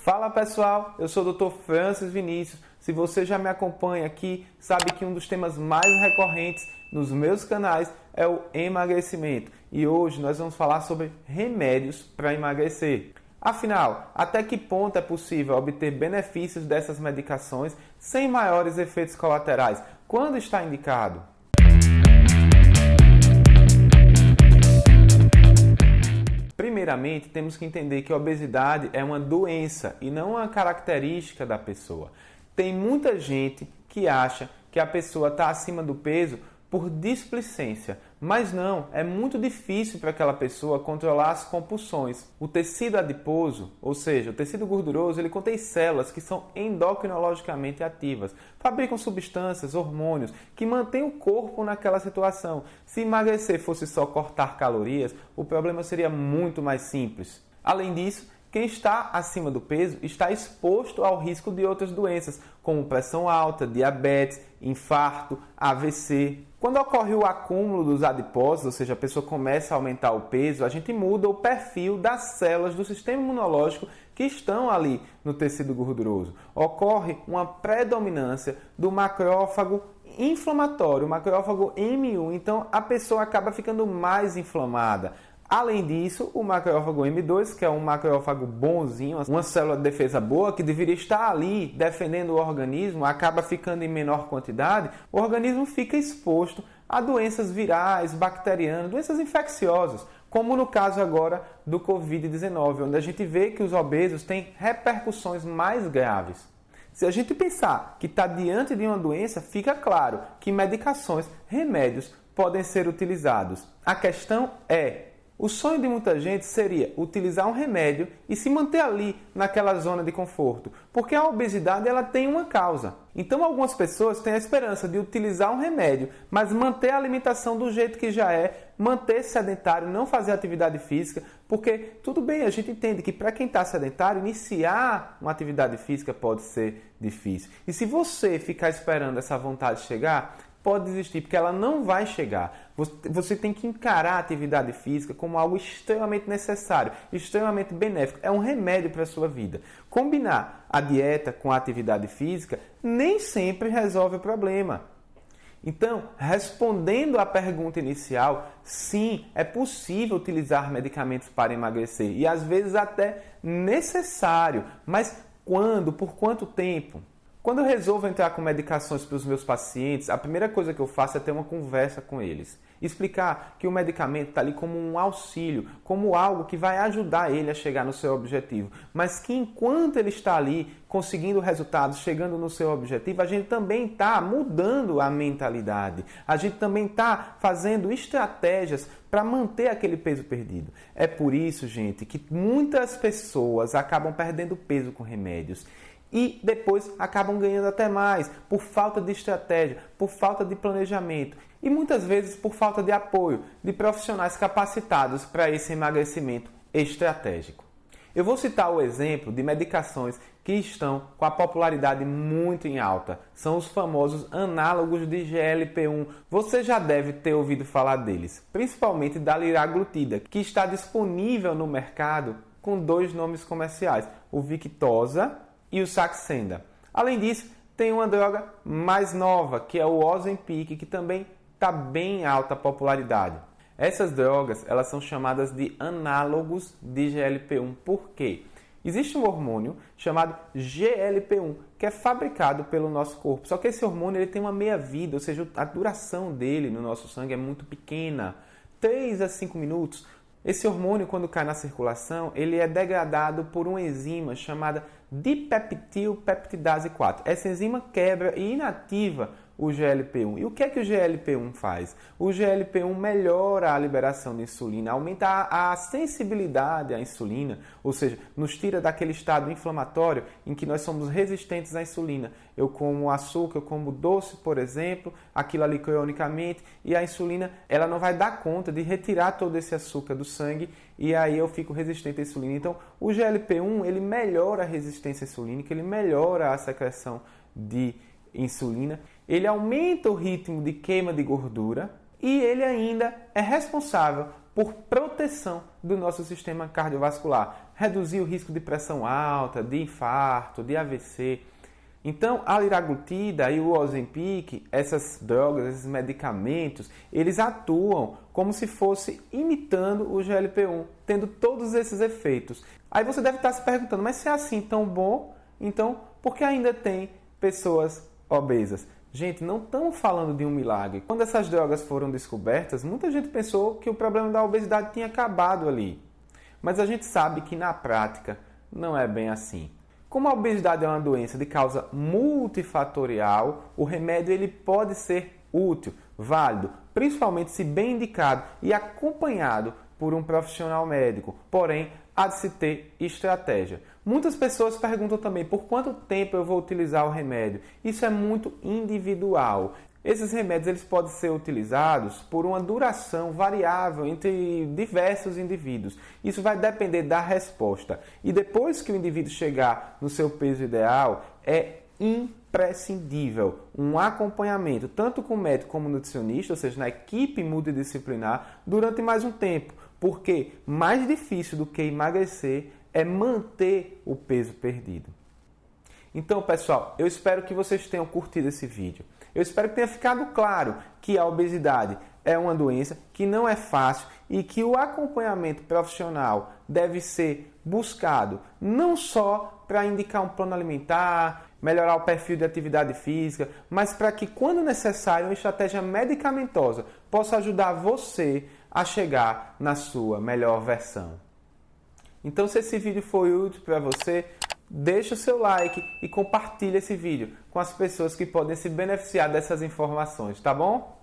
Fala pessoal, eu sou o Dr. Francis Vinícius. Se você já me acompanha aqui, sabe que um dos temas mais recorrentes nos meus canais é o emagrecimento. E hoje nós vamos falar sobre remédios para emagrecer. Afinal, até que ponto é possível obter benefícios dessas medicações sem maiores efeitos colaterais? Quando está indicado? Primeiramente, temos que entender que a obesidade é uma doença e não uma característica da pessoa. Tem muita gente que acha que a pessoa está acima do peso por displicência, mas não, é muito difícil para aquela pessoa controlar as compulsões. O tecido adiposo, ou seja, o tecido gorduroso, ele contém células que são endocrinologicamente ativas, fabricam substâncias, hormônios, que mantêm o corpo naquela situação. Se emagrecer fosse só cortar calorias, o problema seria muito mais simples. Além disso, quem está acima do peso está exposto ao risco de outras doenças, como pressão alta, diabetes, infarto, AVC. Quando ocorre o acúmulo dos adipócitos, ou seja, a pessoa começa a aumentar o peso, a gente muda o perfil das células do sistema imunológico que estão ali no tecido gorduroso. Ocorre uma predominância do macrófago inflamatório, o macrófago M1, então a pessoa acaba ficando mais inflamada. Além disso, o macrófago M2, que é um macrófago bonzinho, uma célula de defesa boa, que deveria estar ali defendendo o organismo, acaba ficando em menor quantidade, o organismo fica exposto a doenças virais, bacterianas, doenças infecciosas, como no caso agora do Covid-19, onde a gente vê que os obesos têm repercussões mais graves. Se a gente pensar que está diante de uma doença, fica claro que medicações, remédios podem ser utilizados. A questão é: o sonho de muita gente seria utilizar um remédio e se manter ali naquela zona de conforto, porque a obesidade ela tem uma causa. Então algumas pessoas têm a esperança de utilizar um remédio, mas manter a alimentação do jeito que já é, manter sedentário, não fazer atividade física, porque tudo bem, a gente entende que para quem está sedentário, iniciar uma atividade física pode ser difícil. E se você ficar esperando essa vontade chegar, pode desistir, porque ela não vai chegar. Você tem que encarar a atividade física como algo extremamente necessário, extremamente benéfico. É um remédio para a sua vida. Combinar a dieta com a atividade física nem sempre resolve o problema. Então, respondendo à pergunta inicial, sim, é possível utilizar medicamentos para emagrecer e às vezes até necessário. Mas quando? Por quanto tempo? Quando eu resolvo entrar com medicações para os meus pacientes, a primeira coisa que eu faço é ter uma conversa com eles. Explicar que o medicamento está ali como um auxílio, como algo que vai ajudar ele a chegar no seu objetivo. Mas que enquanto ele está ali conseguindo resultados, chegando no seu objetivo, a gente também está mudando a mentalidade. A gente também está fazendo estratégias para manter aquele peso perdido. É por isso, gente, que muitas pessoas acabam perdendo peso com remédios. E depois acabam ganhando até mais, por falta de estratégia, por falta de planejamento e muitas vezes por falta de apoio de profissionais capacitados para esse emagrecimento estratégico. Eu vou citar o exemplo de medicações que estão com a popularidade muito em alta. São os famosos análogos de GLP-1. Você já deve ter ouvido falar deles, principalmente da liraglutida, que está disponível no mercado com dois nomes comerciais, o Victoza e o Saxenda. Além disso, tem uma droga mais nova, que é o Ozempic, que também está bem alta a popularidade. Essas drogas, elas são chamadas de análogos de GLP-1. Por quê? Existe um hormônio chamado GLP-1, que é fabricado pelo nosso corpo. Só que esse hormônio ele tem uma meia-vida, ou seja, a duração dele no nosso sangue é muito pequena, 3 a 5 minutos. Esse hormônio, quando cai na circulação, ele é degradado por uma enzima chamada dipeptilpeptidase 4. Essa enzima quebra e inativa o GLP-1. E o que é que o GLP-1 faz? O GLP-1 melhora a liberação de insulina, aumenta a sensibilidade à insulina, ou seja, nos tira daquele estado inflamatório em que nós somos resistentes à insulina. Eu como açúcar, eu como doce, por exemplo, aquilo ali cronicamente, e a insulina ela não vai dar conta de retirar todo esse açúcar do sangue, e aí eu fico resistente à insulina. Então, o GLP-1 ele melhora a resistência insulínica, ele melhora a secreção de insulina, ele aumenta o ritmo de queima de gordura e ele ainda é responsável por proteção do nosso sistema cardiovascular. reduzir o risco de pressão alta, de infarto, de AVC. Então, a liraglutida e o Ozempic, essas drogas, esses medicamentos, eles atuam como se fosse imitando o GLP-1, tendo todos esses efeitos. Aí você deve estar se perguntando, mas se é assim tão bom, então por que ainda tem pessoas obesas? Gente, não estamos falando de um milagre. Quando essas drogas foram descobertas, muita gente pensou que o problema da obesidade tinha acabado ali. Mas a gente sabe que na prática não é bem assim. Como a obesidade é uma doença de causa multifatorial, o remédio ele pode ser útil, válido, principalmente se bem indicado e acompanhado por um profissional médico. Porém, há de se ter estratégia. Muitas pessoas perguntam também por quanto tempo eu vou utilizar o remédio. Isso é muito individual. Esses remédios eles podem ser utilizados por uma duração variável entre diversos indivíduos. Isso vai depender da resposta. E depois que o indivíduo chegar no seu peso ideal, é imprescindível um acompanhamento, tanto com o médico como nutricionista, ou seja, na equipe multidisciplinar, durante mais um tempo. Porque mais difícil do que emagrecer é manter o peso perdido. Então, pessoal, eu espero que vocês tenham curtido esse vídeo. Eu espero que tenha ficado claro que a obesidade é uma doença que não é fácil e que o acompanhamento profissional deve ser buscado não só para indicar um plano alimentar, melhorar o perfil de atividade física, mas para que, quando necessário, uma estratégia medicamentosa possa ajudar você a chegar na sua melhor versão. Então, se esse vídeo foi útil para você, deixa o seu like e compartilha esse vídeo com as pessoas que podem se beneficiar dessas informações, tá bom?